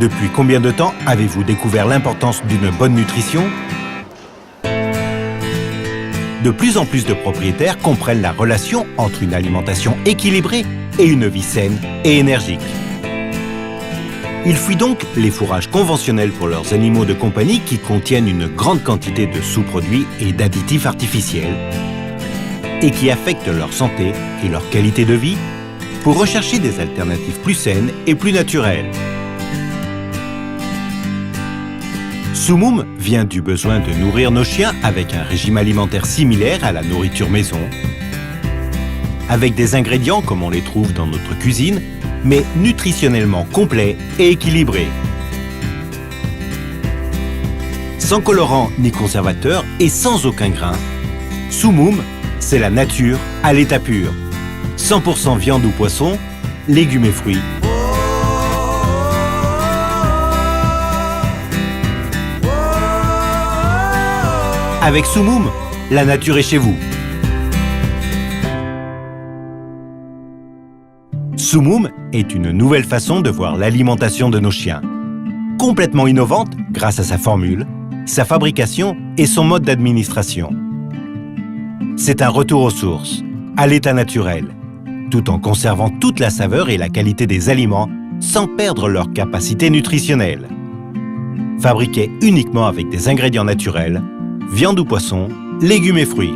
Depuis combien de temps avez-vous découvert l'importance d'une bonne nutrition? De plus en plus de propriétaires comprennent la relation entre une alimentation équilibrée et une vie saine et énergique. Ils fuient donc les fourrages conventionnels pour leurs animaux de compagnie qui contiennent une grande quantité de sous-produits et d'additifs artificiels et qui affectent leur santé et leur qualité de vie pour rechercher des alternatives plus saines et plus naturelles. Sumum vient du besoin de nourrir nos chiens avec un régime alimentaire similaire à la nourriture maison, avec des ingrédients comme on les trouve dans notre cuisine, mais nutritionnellement complets et équilibrés. Sans colorant ni conservateur et sans aucun grain, Sumum, c'est la nature à l'état pur. 100% viande ou poisson, légumes et fruits. Avec Sumum, la nature est chez vous. Sumum est une nouvelle façon de voir l'alimentation de nos chiens. Complètement innovante grâce à sa formule, sa fabrication et son mode d'administration. C'est un retour aux sources, à l'état naturel, tout en conservant toute la saveur et la qualité des aliments sans perdre leur capacité nutritionnelle. Fabriqué uniquement avec des ingrédients naturels, viande ou poisson, légumes et fruits.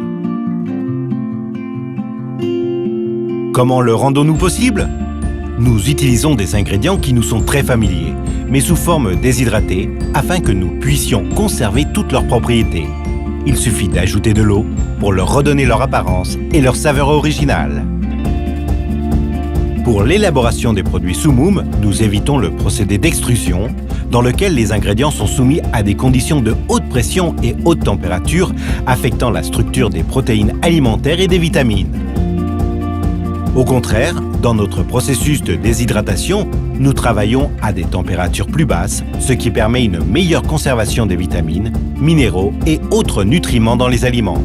Comment le rendons-nous possible? Nous utilisons des ingrédients qui nous sont très familiers, mais sous forme déshydratée, afin que nous puissions conserver toutes leurs propriétés. Il suffit d'ajouter de l'eau pour leur redonner leur apparence et leur saveur originale. Pour l'élaboration des produits Sumum, nous évitons le procédé d'extrusion, dans lequel les ingrédients sont soumis à des conditions de haute pression et haute température, affectant la structure des protéines alimentaires et des vitamines. Au contraire, dans notre processus de déshydratation, nous travaillons à des températures plus basses, ce qui permet une meilleure conservation des vitamines, minéraux et autres nutriments dans les aliments.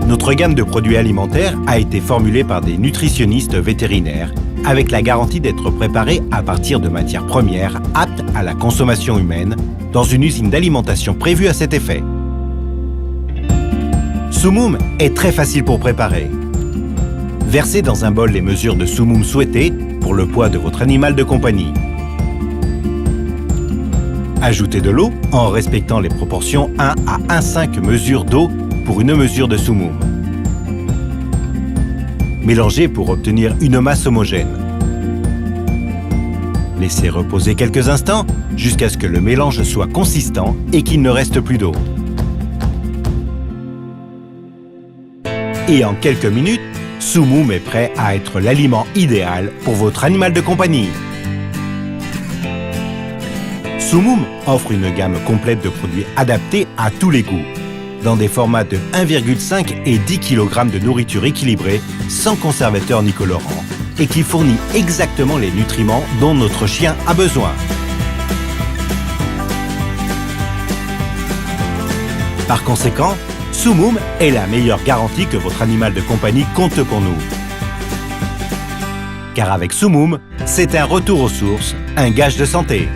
Notre gamme de produits alimentaires a été formulée par des nutritionnistes vétérinaires avec la garantie d'être préparés à partir de matières premières aptes à la consommation humaine dans une usine d'alimentation prévue à cet effet. Sumum est très facile pour préparer. Versez dans un bol les mesures de Sumum souhaitées pour le poids de votre animal de compagnie. Ajoutez de l'eau en respectant les proportions 1 à 1,5 mesures d'eau pour une mesure de Sumum. Mélangez pour obtenir une masse homogène. Laissez reposer quelques instants jusqu'à ce que le mélange soit consistant et qu'il ne reste plus d'eau. Et en quelques minutes, Sumum est prêt à être l'aliment idéal pour votre animal de compagnie. Sumum offre une gamme complète de produits adaptés à tous les goûts, dans des formats de 1,5 et 10 kg de nourriture équilibrée, sans conservateur ni colorant, et qui fournit exactement les nutriments dont notre chien a besoin. Par conséquent, Sumum est la meilleure garantie que votre animal de compagnie compte pour nous. Car avec Sumum, c'est un retour aux sources, un gage de santé.